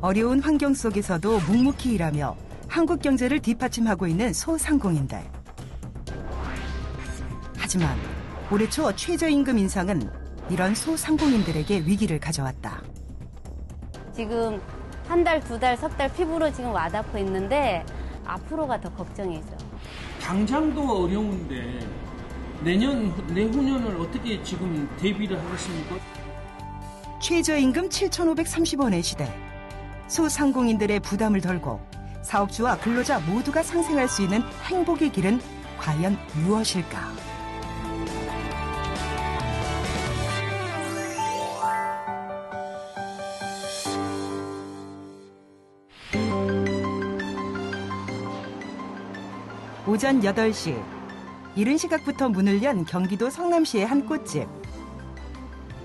어려운 환경 속에서도 묵묵히 일하며 한국 경제를 뒷받침하고 있는 소상공인들. 하지만 올해 초 최저임금 인상은 이런 소상공인들에게 위기를 가져왔다. 지금 한 달, 두 달, 석 달 피부로 지금 와닿고 있는데 앞으로가 더 걱정이죠. 당장도 어려운데 내후년을 어떻게 지금 대비를 하겠습니까? 최저임금 7,530원의 시대. 소상공인들의 부담을 덜고 사업주와 근로자 모두가 상생할 수 있는 행복의 길은 과연 무엇일까? 오전 8시, 이른 시각부터 문을 연 경기도 성남시의 한 꽃집.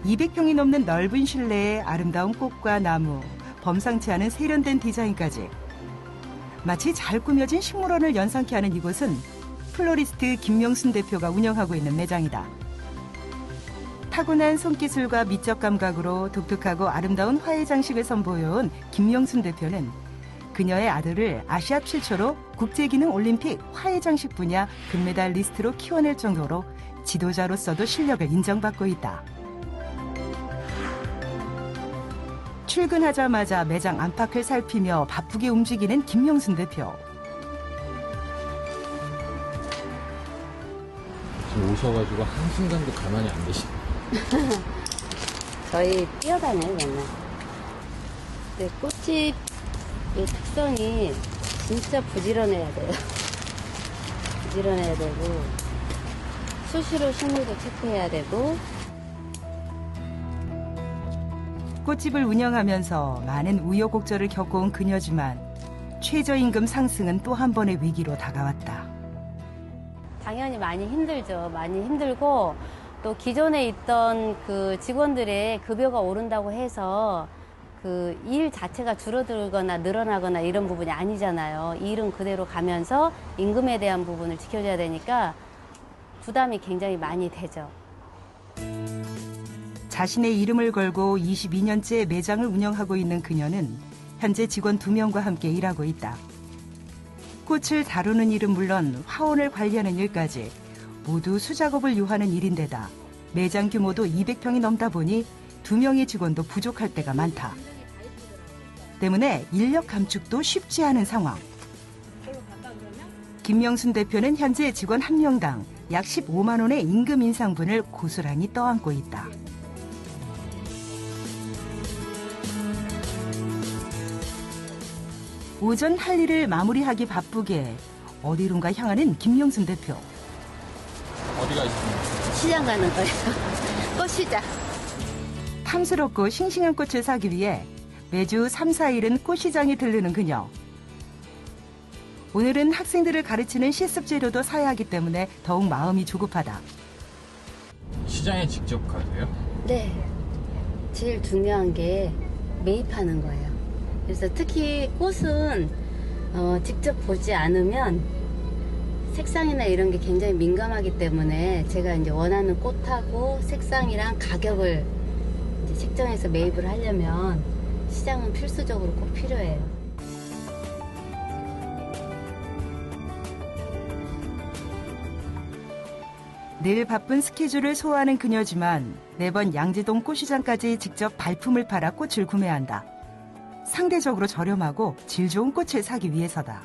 200평이 넘는 넓은 실내에 아름다운 꽃과 나무, 범상치 않은 세련된 디자인까지. 마치 잘 꾸며진 식물원을 연상케 하는 이곳은 플로리스트 김명순 대표가 운영하고 있는 매장이다. 타고난 손기술과 미적 감각으로 독특하고 아름다운 화훼 장식을 선보여온 김명순 대표는 그녀의 아들을 아시아 최초로 국제기능올림픽 화훼 장식 분야 금메달리스트로 키워낼 정도로 지도자로서도 실력을 인정받고 있다. 출근하자마자 매장 안팎을 살피며 바쁘게 움직이는 김명순 대표. 지금 오셔가지고 한순간도 가만히 안 계시네요. 저희 뛰어다녀요, 맨날. 근데 꽃집의 특성이 진짜 부지런해야 돼요. 부지런해야 되고 수시로 식물도 체크해야 되고. 꽃집을 운영하면서 많은 우여곡절을 겪어온 그녀지만 최저임금 상승은 또 한 번의 위기로 다가왔다. 당연히 많이 힘들죠. 많이 힘들고 또 기존에 있던 그 직원들의 급여가 오른다고 해서 그 일 자체가 줄어들거나 늘어나거나 이런 부분이 아니잖아요. 일은 그대로 가면서 임금에 대한 부분을 지켜줘야 되니까 부담이 굉장히 많이 되죠. 자신의 이름을 걸고 22년째 매장을 운영하고 있는 그녀는 현재 직원 2명과 함께 일하고 있다. 꽃을 다루는 일은 물론 화원을 관리하는 일까지 모두 수작업을 요하는 일인데다 매장 규모도 200평이 넘다 보니 2명의 직원도 부족할 때가 많다. 때문에 인력 감축도 쉽지 않은 상황. 김명순 대표는 현재 직원 1명당 약 15만 원의 임금 인상분을 고스란히 떠안고 있다. 오전 할 일을 마무리하기 바쁘게 어디론가 향하는 김명순 대표. 어디가 있습니까? 시장 가는 거예요. 꽃시장. 탐스럽고 싱싱한 꽃을 사기 위해 매주 3, 4일은 꽃시장에 들르는 그녀. 오늘은 학생들을 가르치는 실습 재료도 사야 하기 때문에 더욱 마음이 조급하다. 시장에 직접 가세요? 네. 제일 중요한 게 매입하는 거예요. 그래서 특히 꽃은 직접 보지 않으면 색상이나 이런 게 굉장히 민감하기 때문에 제가 이제 원하는 꽃하고 색상이랑 가격을 이제 책정해서 매입을 하려면 시장은 필수적으로 꼭 필요해요. 늘 바쁜 스케줄을 소화하는 그녀지만 매번 양재동 꽃시장까지 직접 발품을 팔아 꽃을 구매한다. 상대적으로 저렴하고 질 좋은 꽃을 사기 위해서다.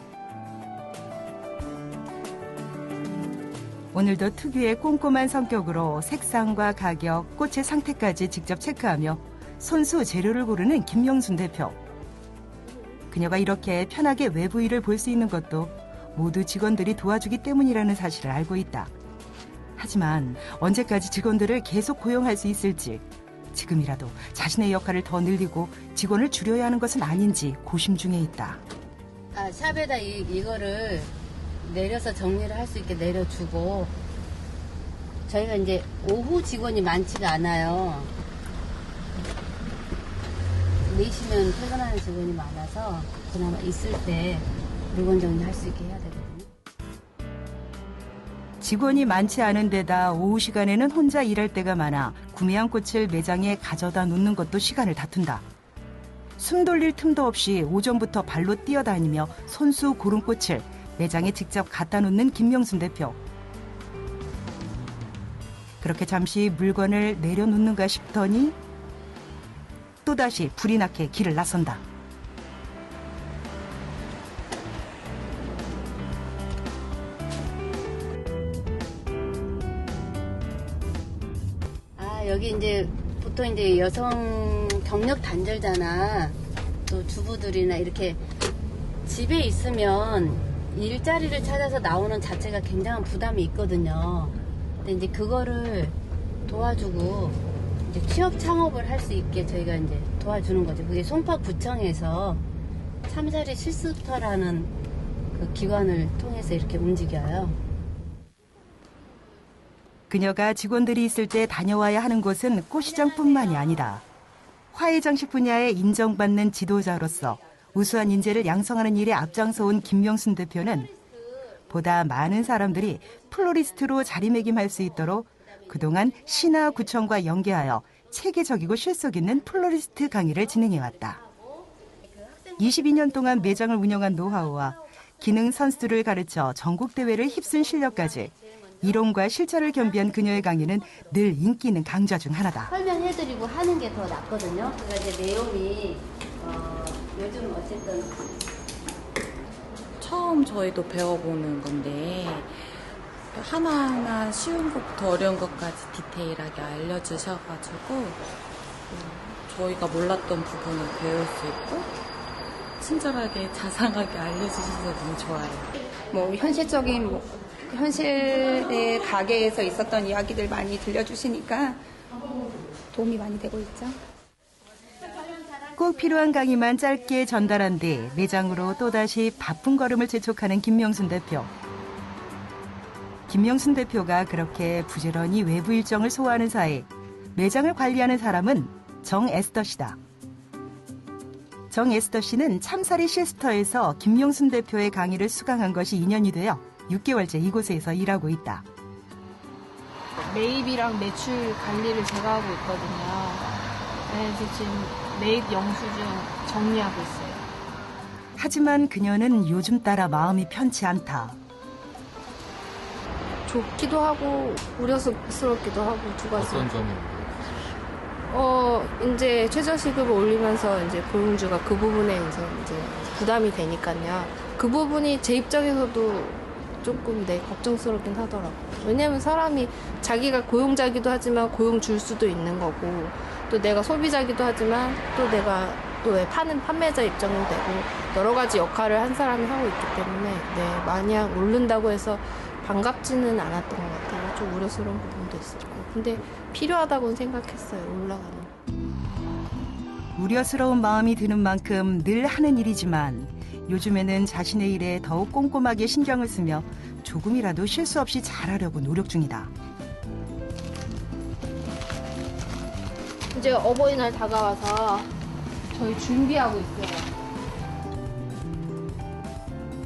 오늘도 특유의 꼼꼼한 성격으로 색상과 가격, 꽃의 상태까지 직접 체크하며 손수 재료를 고르는 김명순 대표. 그녀가 이렇게 편하게 외부 일을 볼 수 있는 것도 모두 직원들이 도와주기 때문이라는 사실을 알고 있다. 하지만 언제까지 직원들을 계속 고용할 수 있을지, 지금이라도 자신의 역할을 더 늘리고 직원을 줄여야 하는 것은 아닌지 고심 중에 있다. 샵에다 이거를 내려서 정리를 할 수 있게 내려주고, 저희가 이제 오후 직원이 많지가 않아요. 4시면 퇴근하는 직원이 많아서 그나마 있을 때 물건 정리할 수 있게 해야 되거든요. 직원이 많지 않은 데다 오후 시간에는 혼자 일할 때가 많아 구매한 꽃을 매장에 가져다 놓는 것도 시간을 다툰다. 숨 돌릴 틈도 없이 오전부터 발로 뛰어다니며 손수 고른 꽃을 매장에 직접 갖다 놓는 김명순 대표. 그렇게 잠시 물건을 내려놓는가 싶더니 또다시 불이 나게 길을 나선다. 여기 이제 보통 이제 여성 경력 단절자나 또 주부들이나 이렇게 집에 있으면 일자리를 찾아서 나오는 자체가 굉장한 부담이 있거든요. 근데 이제 그거를 도와주고 이제 취업 창업을 할 수 있게 저희가 이제 도와주는 거죠. 그게 송파구청에서 참사리 실습터라는 그 기관을 통해서 이렇게 움직여요. 그녀가 직원들이 있을 때 다녀와야 하는 곳은 꽃시장뿐만이 아니다. 화훼장식 분야에 인정받는 지도자로서 우수한 인재를 양성하는 일에 앞장서온 김명순 대표는 보다 많은 사람들이 플로리스트로 자리매김할 수 있도록 그동안 시나 구청과 연계하여 체계적이고 실속 있는 플로리스트 강의를 진행해왔다. 22년 동안 매장을 운영한 노하우와 기능 선수들을 가르쳐 전국대회를 휩쓴 실력까지 이론과 실천을 겸비한 그녀의 강의는 늘 인기 있는 강좌 중 하나다. 설명해드리고 하는 게 더 낫거든요. 그러니까 이제 내용이 요즘 어쨌든 처음 저희도 배워보는 건데 하나하나 쉬운 것부터 어려운 것까지 디테일하게 알려주셔가지고 저희가 몰랐던 부분을 배울 수 있고 친절하게 자상하게 알려주셔서 너무 좋아요. 뭐 현실적인 현실의 가게에서 있었던 이야기들 많이 들려주시니까 도움이 많이 되고 있죠. 꼭 필요한 강의만 짧게 전달한 뒤 매장으로 또다시 바쁜 걸음을 재촉하는 김명순 대표. 김명순 대표가 그렇게 부지런히 외부 일정을 소화하는 사이 매장을 관리하는 사람은 정에스더 씨다. 정에스더 씨는 참사리 실스터에서 김명순 대표의 강의를 수강한 것이 인연이 되어 6개월째 이곳에서 일하고 있다. 매입이랑 매출 관리를 제가 하고 있거든요. 그래서 지금 매입 영수증 정리하고 있어요. 하지만 그녀는 요즘 따라 마음이 편치 않다. 좋기도 하고 우려스럽기도 하고 두 가지. 어떤 점이 이제 최저시급을 올리면서 이제 고용주가 그 부분에 이제 부담이 되니까요. 그 부분이 제 입장에서도 조금 걱정스럽긴 하더라고요. 왜냐면 사람이 자기가 고용자기도 하지만 고용 줄 수도 있는 거고 또 내가 소비자기도 하지만 또 내가 또 파는 판매자 입장도 되고 여러 가지 역할을 한 사람이 하고 있기 때문에 마냥 오른다고 해서 반갑지는 않았던 것 같아요. 좀 우려스러운 부분도 있었고 근데 필요하다고는 생각했어요. 올라가는. 우려스러운 마음이 드는 만큼 늘 하는 일이지만 요즘에는 자신의 일에 더욱 꼼꼼하게 신경을 쓰며 조금이라도 실수 없이 잘하려고 노력 중이다. 이제 어버이날 다가와서 저희 준비하고 있어요.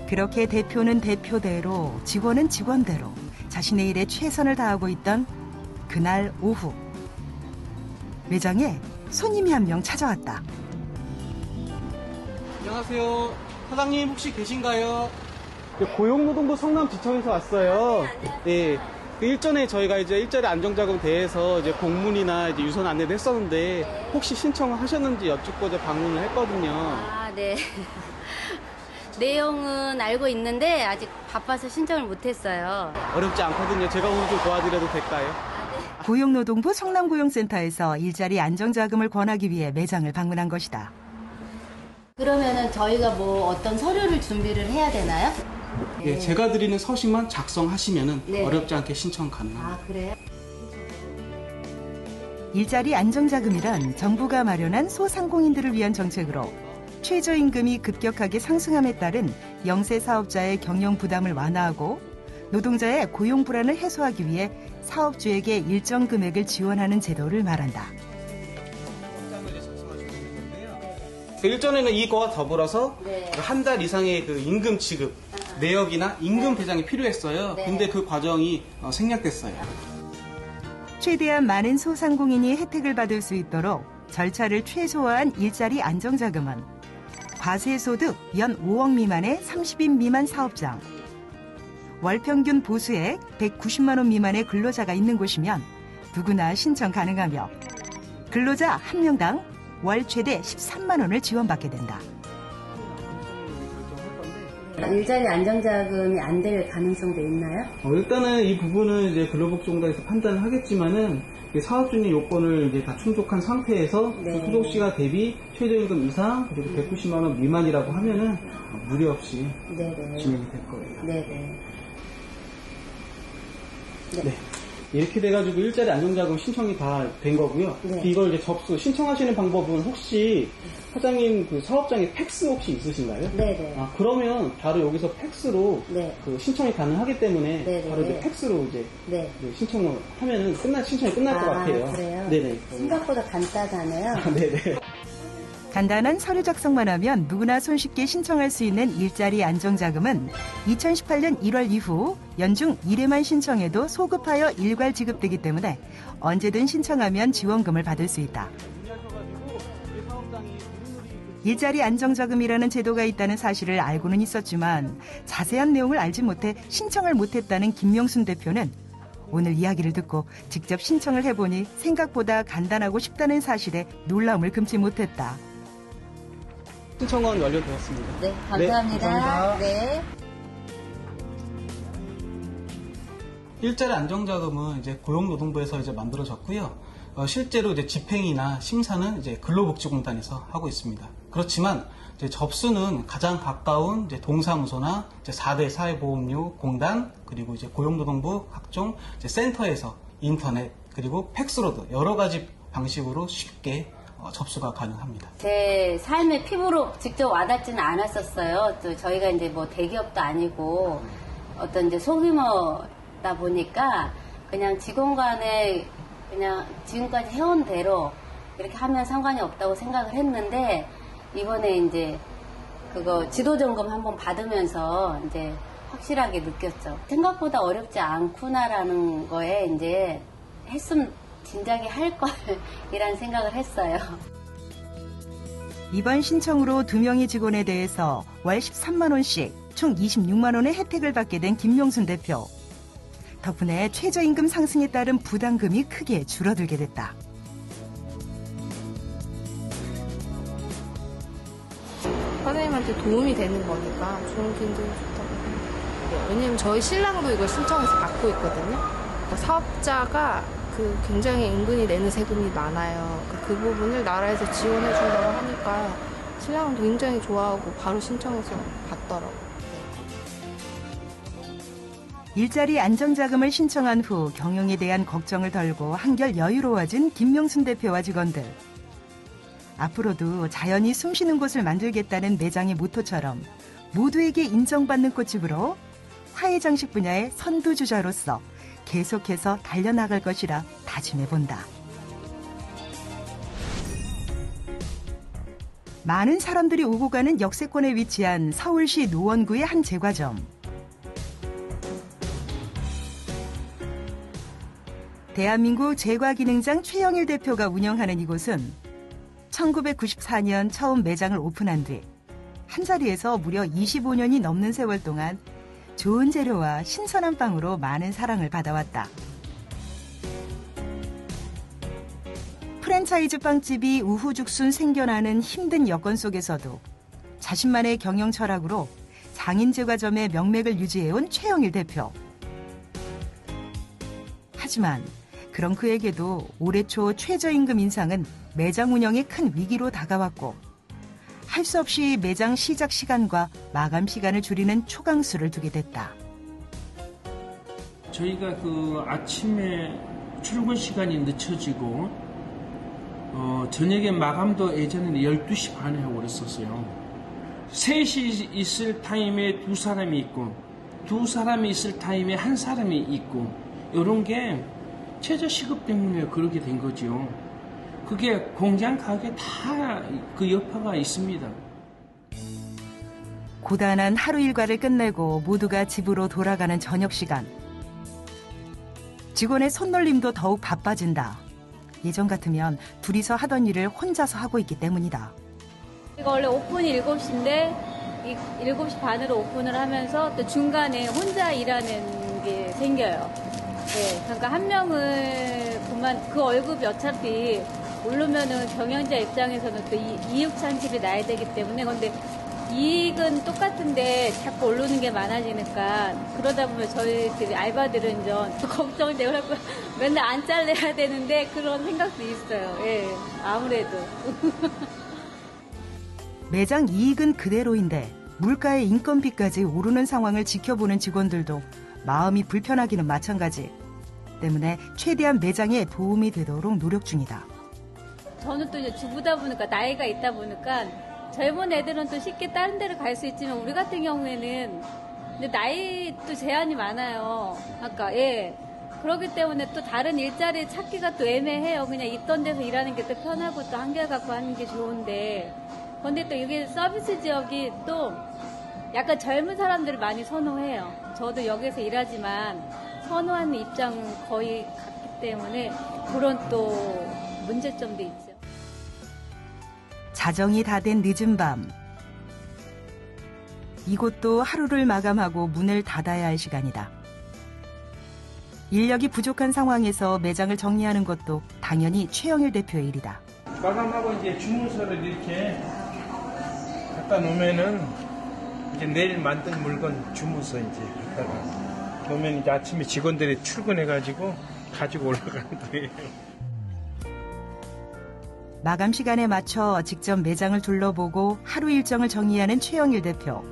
그렇게 대표는 대표대로 직원은 직원대로 자신의 일에 최선을 다하고 있던 그날 오후 매장에 손님이 한 명 찾아왔다. 안녕하세요. 사장님 혹시 계신가요? 고용노동부 성남지청에서 왔어요. 네. 그 일전에 저희가 이제 일자리 안정자금 대회에서 이제 공문이나 이제 유선 안내를 했었는데 혹시 신청하셨는지 여쭙고자 방문을 했거든요. 아, 네. 내용은 알고 있는데 아직 바빠서 신청을 못했어요. 어렵지 않거든요. 제가 오늘 좀 도와드려도 될까요? 고용노동부 성남고용센터에서 일자리 안정자금을 권하기 위해 매장을 방문한 것이다. 그러면은 저희가 뭐 어떤 서류를 준비를 해야 되나요? 네, 제가 드리는 서식만 작성하시면은 네. 어렵지 않게 신청 가능합니다. 아, 그래요? 일자리 안정자금이란 정부가 마련한 소상공인들을 위한 정책으로 최저임금이 급격하게 상승함에 따른 영세 사업자의 경영 부담을 완화하고 노동자의 고용 불안을 해소하기 위해 사업주에게 일정 금액을 지원하는 제도를 말한다. 그 일전에는 이거와 더불어서 네. 한 달 이상의 그 임금 지급, 내역이나 임금 배상이 필요했어요. 네. 근데 그 과정이 생략됐어요. 최대한 많은 소상공인이 혜택을 받을 수 있도록 절차를 최소화한 일자리 안정자금은 과세소득 연 5억 미만의 30인 미만 사업장, 월평균 보수액 190만 원 미만의 근로자가 있는 곳이면 누구나 신청 가능하며 근로자 한 명당 월 최대 13만 원을 지원받게 된다. 일자리 안정자금이 안 될 가능성도 있나요? 일단은 이 부분은 이제 근로복지공단에서 판단을 하겠지만은 사업주님 요건을 이제 다 충족한 상태에서 네. 소득시가 대비 최저임금 이상 그리고 190만 원 미만이라고 하면은 무리 없이 네네. 진행이 될 거예요. 네네. 네. 이렇게 돼가지고 일자리 안정자금 신청이 다 된 거고요. 네. 이걸 이제 신청하시는 방법은 혹시 사장님 그 사업장에 팩스 혹시 있으신가요? 네네. 그러면 바로 여기서 팩스로 네. 그 신청이 가능하기 때문에 네네. 바로 이제 팩스로 이제 네. 신청을 하면은 신청이 끝날 것 같아요. 그래요? 네네. 생각보다 간단하네요. 네네. 간단한 서류 작성만 하면 누구나 손쉽게 신청할 수 있는 일자리 안정자금은 2018년 1월 이후 연중 1회만 신청해도 소급하여 일괄 지급되기 때문에 언제든 신청하면 지원금을 받을 수 있다. 일자리 안정자금이라는 제도가 있다는 사실을 알고는 있었지만 자세한 내용을 알지 못해 신청을 못했다는 김명순 대표는 오늘 이야기를 듣고 직접 신청을 해보니 생각보다 간단하고 쉽다는 사실에 놀라움을 금치 못했다. 신청은 완료되었습니다. 네, 감사합니다. 감사합니다. 네. 일자리 안정자금은 이제 고용노동부에서 이제 만들어졌고요. 실제로 이제 집행이나 심사는 이제 근로복지공단에서 하고 있습니다. 그렇지만 이제 접수는 가장 가까운 이제 동사무소나 이제 4대 사회보험료 공단 그리고 이제 고용노동부 각종 이제 센터에서 인터넷 그리고 팩스로도 여러 가지 방식으로 쉽게 접수가 가능합니다. 제 삶의 피부로 직접 와닿지는 않았었어요. 또 저희가 이제 뭐 대기업도 아니고 어떤 이제 소규모다 보니까 그냥 직원 간에 그냥 지금까지 해온 대로 이렇게 하면 상관이 없다고 생각을 했는데 이번에 이제 그거 지도점검 한번 받으면서 이제 확실하게 느꼈죠. 생각보다 어렵지 않구나라는 거에 이제 했으면 진작에 할 걸 이란 생각을 했어요. 이번 신청으로 2명의 직원에 대해서 월 13만 원씩 총 26만 원의 혜택을 받게 된 김명순 대표. 덕분에 최저임금 상승에 따른 부담금이 크게 줄어들게 됐다. 사장님한테 도움이 되는 거니까 저는 굉장히 좋다고 생각해요. 왜냐면 저희 신랑도 이걸 신청해서 받고 있거든요. 그러니까 사업자가 굉장히 은근히 내는 세금이 많아요. 그 부분을 나라에서 지원해 준다고 하니까 신랑은 굉장히 좋아하고 바로 신청해서 받더라고요. 일자리 안정자금을 신청한 후 경영에 대한 걱정을 덜고 한결 여유로워진 김명순 대표와 직원들. 앞으로도 자연히 숨쉬는 곳을 만들겠다는 매장의 모토처럼 모두에게 인정받는 꽃집으로 화훼장식 분야의 선두주자로서 계속해서 달려나갈 것이라 다짐해본다. 많은 사람들이 오고 가는 역세권에 위치한 서울시 노원구의 한 제과점. 대한민국 제과기능장 최영일 대표가 운영하는 이곳은 1994년 처음 매장을 오픈한 뒤 한자리에서 무려 25년이 넘는 세월 동안 좋은 재료와 신선한 빵으로 많은 사랑을 받아왔다. 프랜차이즈 빵집이 우후죽순 생겨나는 힘든 여건 속에서도 자신만의 경영 철학으로 장인 제과점의 명맥을 유지해온 최영일 대표. 하지만 그런 그에게도 올해 초 최저임금 인상은 매장 운영에 큰 위기로 다가왔고 할 수 없이 매장 시작 시간과 마감 시간을 줄이는 초강수를 두게 됐다. 저희가 그 아침에 출근 시간이 늦춰지고 저녁에 마감도 예전에는 12시 반에 하고 그랬었어요. 3시 있을 타임에 2사람이 있고 2사람이 있을 타임에 1사람이 있고 이런 게 최저 시급 때문에 그렇게 된 거죠. 그게 공장 가게 다 그 여파가 있습니다. 고단한 하루 일과를 끝내고 모두가 집으로 돌아가는 저녁 시간. 직원의 손놀림도 더욱 바빠진다. 예전 같으면 둘이서 하던 일을 혼자서 하고 있기 때문이다. 이거 원래 오픈이 7시인데 7시 반으로 오픈을 하면서 또 중간에 혼자 일하는 게 생겨요. 네, 그러니까 한 명을 그 월급이 어차피 오르면은 경영자 입장에서는 또 이익 창출이 나야 되기 때문에 근데 이익은 똑같은데 자꾸 오르는 게 많아지니까 그러다 보면 저희들이 알바들은 좀 걱정이 되고 맨날 안 잘라야 되는데 그런 생각도 있어요. 예, 아무래도. 매장 이익은 그대로인데 물가의 인건비까지 오르는 상황을 지켜보는 직원들도 마음이 불편하기는 마찬가지. 때문에 최대한 매장에 도움이 되도록 노력 중이다. 저는 또 이제 주부다 보니까 나이가 있다 보니까 젊은 애들은 또 쉽게 다른 데를 갈 수 있지만 우리 같은 경우에는 근데 나이도 제한이 많아요. 아까 예. 그렇기 때문에 또 다른 일자리 찾기가 또 애매해요. 그냥 있던 데서 일하는 게 또 편하고 또 한결같고 하는 게 좋은데 근데 또 이게 서비스 지역이 또 약간 젊은 사람들을 많이 선호해요. 저도 여기서 일하지만 선호하는 입장은 거의 같기 때문에 그런 또 문제점도 있죠. 자정이 다 된 늦은 밤. 이곳도 하루를 마감하고 문을 닫아야 할 시간이다. 인력이 부족한 상황에서 매장을 정리하는 것도 당연히 최영일 대표의 일이다. 마감하고 이제 주문서를 이렇게 갖다 놓으면은 이제 내일 만든 물건 주문서 이제 갖다가 놓으면 이제 아침에 직원들이 출근해가지고 가지고 올라가는 거예요. 마감 시간에 맞춰 직접 매장을 둘러보고 하루 일정을 정리하는 최영일 대표.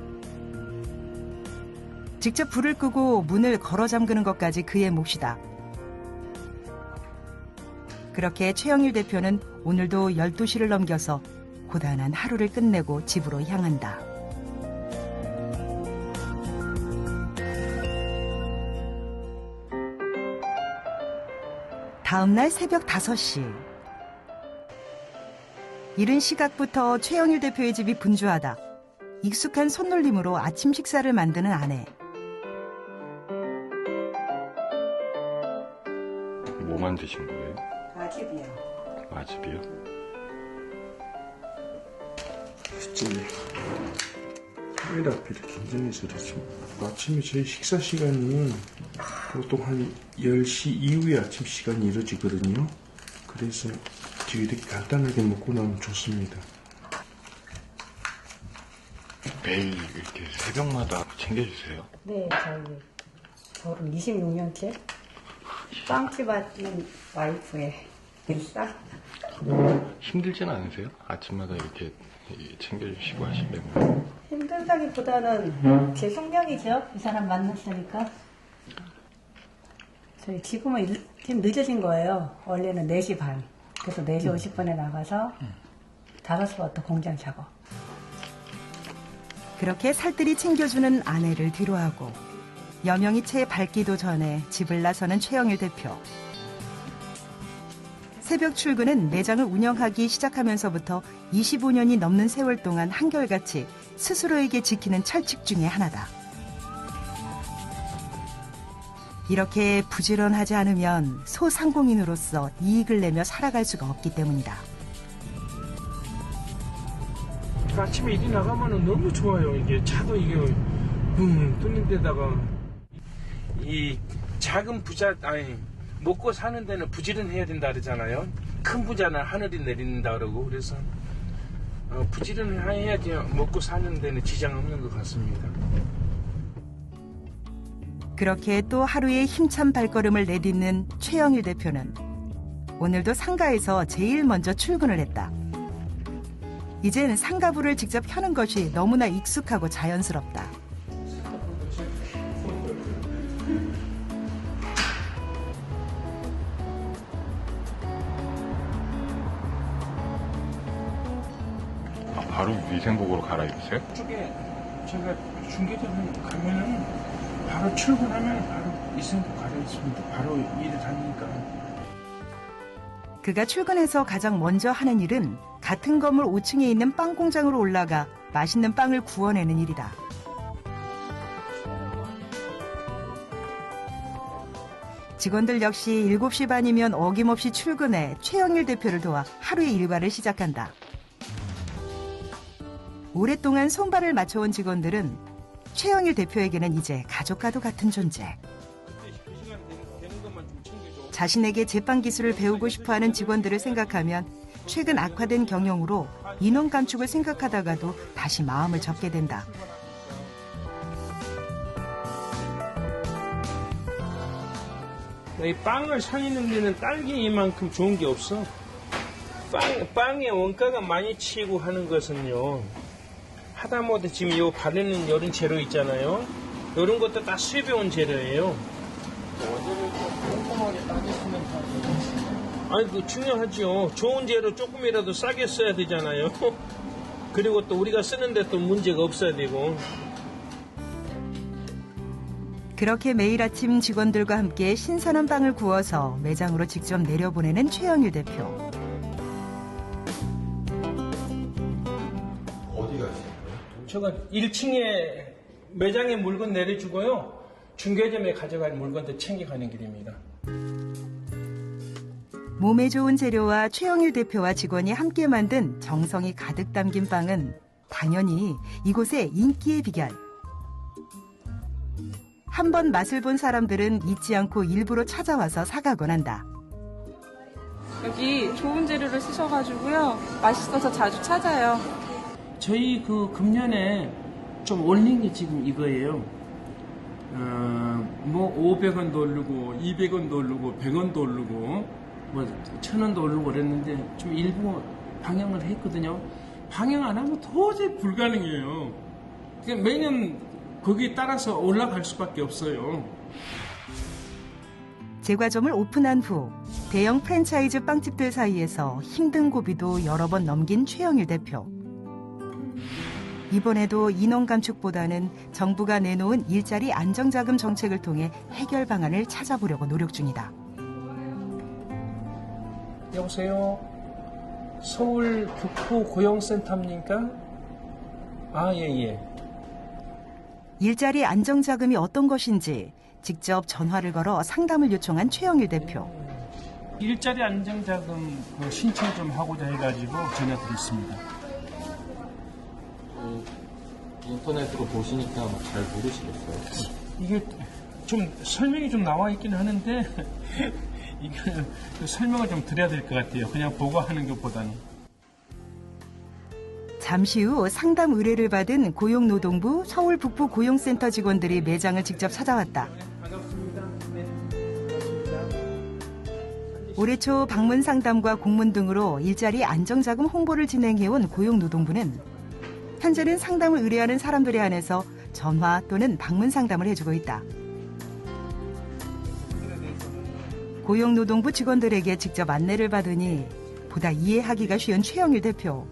직접 불을 끄고 문을 걸어 잠그는 것까지 그의 몫이다. 그렇게 최영일 대표는 오늘도 12시를 넘겨서 고단한 하루를 끝내고 집으로 향한다. 다음 날 새벽 5시. 이른 시각부터 최영일 대표의 집이 분주하다. 익숙한 손놀림으로 아침 식사를 만드는 아내. 뭐 만드신 거예요? 아집이요. 아집이요? 진짜 카메라 앞에를 긴장해서 그렇죠. 아침에 저희 식사 시간이 보통 한 10시 이후에 아침 시간이 이루어지거든요. 그래서 이렇게 간단하게 먹고 나면 좋습니다. 매일 이렇게 새벽마다 챙겨주세요? 네, 저는 26년째 빵집 하는 와이프의 일상. 힘들진 않으세요? 아침마다 이렇게 챙겨주시고 하시면. 힘들다기보다는 제 숙명이죠. 이 사람 만났으니까. 저희 지금은 좀 늦어진 거예요. 원래는 4시 반. 그래서 4시 50분에 나가서 5시부터 공장 작업. 그렇게 살뜰히 챙겨주는 아내를 뒤로하고 여명이 채 밝기도 전에 집을 나서는 최영일 대표. 새벽 출근은 매장을 운영하기 시작하면서부터 25년이 넘는 세월 동안 한결같이 스스로에게 지키는 철칙 중에 하나다. 이렇게 부지런하지 않으면 소상공인으로서 이익을 내며 살아갈 수가 없기 때문이다. 아침에 일이 나가면 너무 좋아요. 이게 차도 이게 뚫린 데다가 이 작은 부자 먹고 사는 데는 부지런해야 된다 그러잖아요. 큰 부자는 하늘이 내린다 그러고 그래서 부지런해야지 먹고 사는 데는 지장 없는 것 같습니다. 그렇게 또 하루의 힘찬 발걸음을 내딛는 최영일 대표는 오늘도 상가에서 제일 먼저 출근을 했다. 이젠 상가불을 직접 켜는 것이 너무나 익숙하고 자연스럽다. 바로 위생복으로 갈아입으세요? 쪽에 제가 중계점 가면은 바로 출근하면 바로 위생복 갈아입습니다. 바로 일을 하니까. 그가 출근해서 가장 먼저 하는 일은 같은 건물 5층에 있는 빵 공장으로 올라가 맛있는 빵을 구워내는 일이다. 직원들 역시 7시 반이면 어김없이 출근해 최영일 대표를 도와 하루의 일과를 시작한다. 오랫동안 손발을 맞춰온 직원들은 최영일 대표에게는 이제 가족과도 같은 존재. 자신에게 제빵 기술을 배우고 싶어하는 직원들을 생각하면 최근 악화된 경영으로 인원 감축을 생각하다가도 다시 마음을 접게 된다. 이 빵을 사는 데는 딸기만큼 좋은 게 없어. 빵의 원가가 많이 치고 하는 것은요. 하다못해 지금 요 바르는 이런 재료 있잖아요. 이런 것도 다 수입해온 재료예요. 원재료 꼼꼼하게 따지시면 다 아니, 그 중요하죠. 좋은 재료 조금이라도 싸게 써야 되잖아요. 그리고 또 우리가 쓰는데 또 문제가 없어야 되고. 그렇게 매일 아침 직원들과 함께 신선한 빵을 구워서 매장으로 직접 내려보내는 최영일 대표. 어디 가시는 거예요? 제가 1층에 매장에 물건 내려주고요. 중개점에 가져갈 물건도 챙겨가는 길입니다. 몸에 좋은 재료와 최영일 대표와 직원이 함께 만든 정성이 가득 담긴 빵은 당연히 이곳의 인기의 비결. 한 번 맛을 본 사람들은 잊지 않고 일부러 찾아와서 사가곤 한다. 여기 좋은 재료를 쓰셔가지고요. 맛있어서 자주 찾아요. 저희 그 금년에 좀 올린 게 지금 이거예요. 뭐 500원도 오르고 200원도 오르고 100원도 오르고 뭐 1000원도 오르고 그랬는데 좀 일부 방영을 했거든요. 방영 안 하면 도저히 불가능해요. 그러니까 매년 거기에 따라서 올라갈 수밖에 없어요. 제과점을 오픈한 후 대형 프랜차이즈 빵집들 사이에서 힘든 고비도 여러 번 넘긴 최영일 대표. 이번에도 인원 감축보다는 정부가 내놓은 일자리 안정자금 정책을 통해 해결 방안을 찾아보려고 노력 중이다. 여보세요? 서울 북부 고용센터입니까? 아, 예. 일자리 안정자금이 어떤 것인지 직접 전화를 걸어 상담을 요청한 최영일 대표. 일자리 안정자금 신청 좀 하고자 해가지고 전화드렸습니다. 인터넷으로 보시니까 잘 모르시겠어요? 이게 좀 설명이 좀 나와 있긴 하는데 이게 설명을 좀 드려야 될 것 같아요. 그냥 보고 하는 것보다는. 잠시 후 상담 의뢰를 받은 고용노동부 서울 북부 고용센터 직원들이 매장을 직접 찾아왔다. 반갑습니다. 네, 반갑습니다. 올해 초 방문 상담과 공문 등으로 일자리 안정자금 홍보를 진행해온 고용노동부는 현재는 상담을 의뢰하는 사람들에 한해서 전화 또는 방문 상담을 해주고 있다. 고용노동부 직원들에게 직접 안내를 받으니 보다 이해하기가 쉬운 최영일 대표.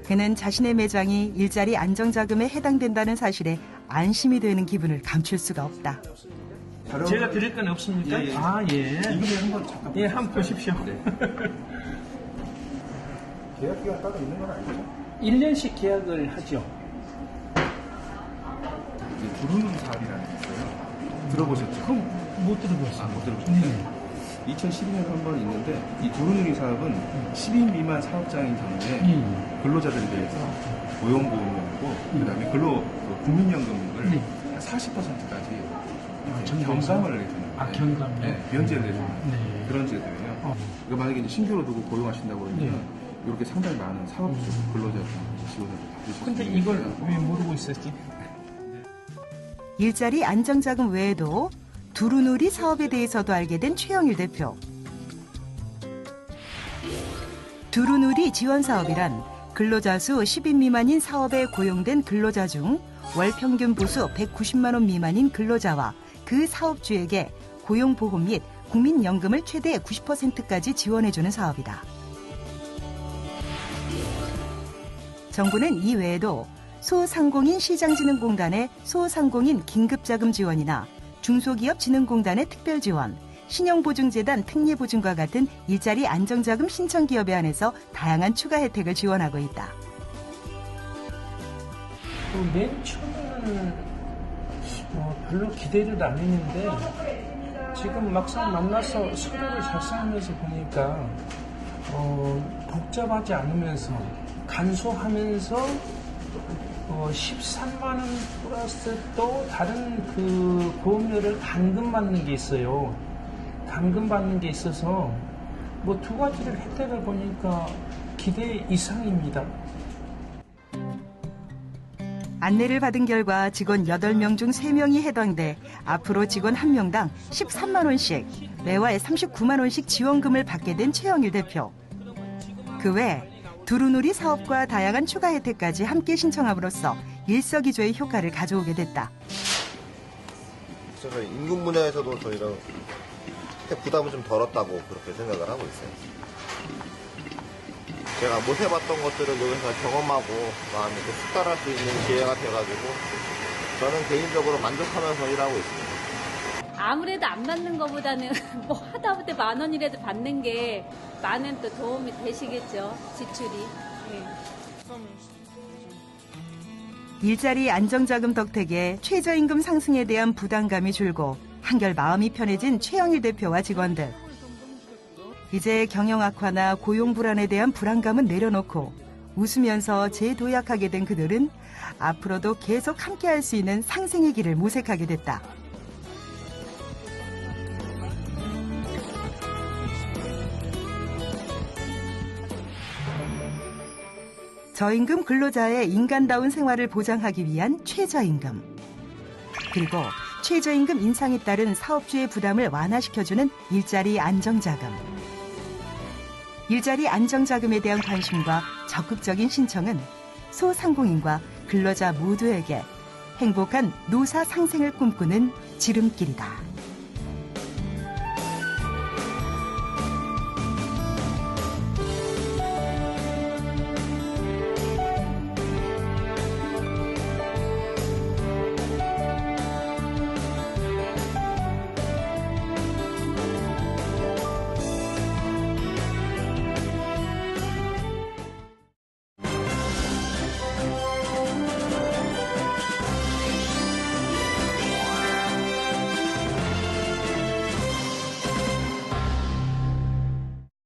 그는 자신의 매장이 일자리 안정자금에 해당된다는 사실에 안심이 되는 기분을 감출 수가 없다. 제가 드릴 건 없습니까? 예. 아, 예. 이거 한번 잠깐. 예, 한번 보십시오. 네. 계약 기간 따로 있는 건 아니죠? 1년씩 계약을 하죠. 이제 두루누리 사업이라는 게 있어요. 들어보셨죠? 그럼 못 들어봤어요. 못 들어보셨어요? 네. 2012년에 한 번 있는데 이 두루누리 사업은 10인 미만 사업장인 경우에 근로자들에 대해서 고용보험료하고 그다음에 국민연금을 네. 40%까지 정감을 경감을 해주는 경감요? 네, 면제를 해주는 네. 그런 제도예요. 그러니까 만약에 이제 신규로 누구 고용하신다고 그러면 네. 이렇게 상당히 많은 사업주 근로자들 지원을 받으실 수 근데 있는 이걸 거예요. 왜 모르고 있었지? 일자리 안정자금 외에도 두루누리 사업에 대해서도 알게 된 최영일 대표. 두루누리 지원사업이란 근로자 수 10인 미만인 사업에 고용된 근로자 중 월 평균 보수 190만 원 미만인 근로자와 그 사업주에게 고용보험 및 국민연금을 최대 90%까지 지원해주는 사업이다. 정부는 이 외에도 소상공인 시장진흥공단의 소상공인 긴급자금 지원이나 중소기업진흥공단의 특별지원, 신용보증재단 특례보증과 같은 일자리 안정자금 신청 기업에 한해서 다양한 추가 혜택을 지원하고 있다. 맨 처음에는 별로 기대를 안 했는데 지금 막상 만나서 서로를 살상하면서 보니까 복잡하지 않으면서 간소하면서 13만 원 플러스 또 다른 그 보험료를 감금받는 게 있어요. 감금받는 게 있어서 뭐 두 가지를 혜택을 보니까 기대 이상입니다. 안내를 받은 결과 직원 8명 중 3명이 해당돼 앞으로 직원 1명당 13만 원씩, 매월 39만 원씩 지원금을 받게 된 최영일 대표. 그 외 두루누리 사업과 다양한 추가 혜택까지 함께 신청함으로써 일석이조의 효과를 가져오게 됐다. 그래서 임금 분야에서도 저희가 혜택 부담은 좀 덜었다고 그렇게 생각을 하고 있어요. 제가 못 해봤던 것들을 여기서 경험하고 마음에 숙달할 수 있는 기회가 돼가지고 저는 개인적으로 만족하면서 일하고 있습니다. 아무래도 안 받는 것보다는 뭐 하다 보다 10,000원이라도 받는 게 많은 또 도움이 되시겠죠, 지출이. 네. 일자리 안정자금 덕택에 최저임금 상승에 대한 부담감이 줄고 한결 마음이 편해진 최영일 대표와 직원들. 이제 경영 악화나 고용 불안에 대한 불안감은 내려놓고 웃으면서 재도약하게 된 그들은 앞으로도 계속 함께할 수 있는 상생의 길을 모색하게 됐다. 저임금 근로자의 인간다운 생활을 보장하기 위한 최저임금. 그리고 최저임금 인상에 따른 사업주의 부담을 완화시켜주는 일자리 안정자금. 일자리 안정자금에 대한 관심과 적극적인 신청은 소상공인과 근로자 모두에게 행복한 노사 상생을 꿈꾸는 지름길이다.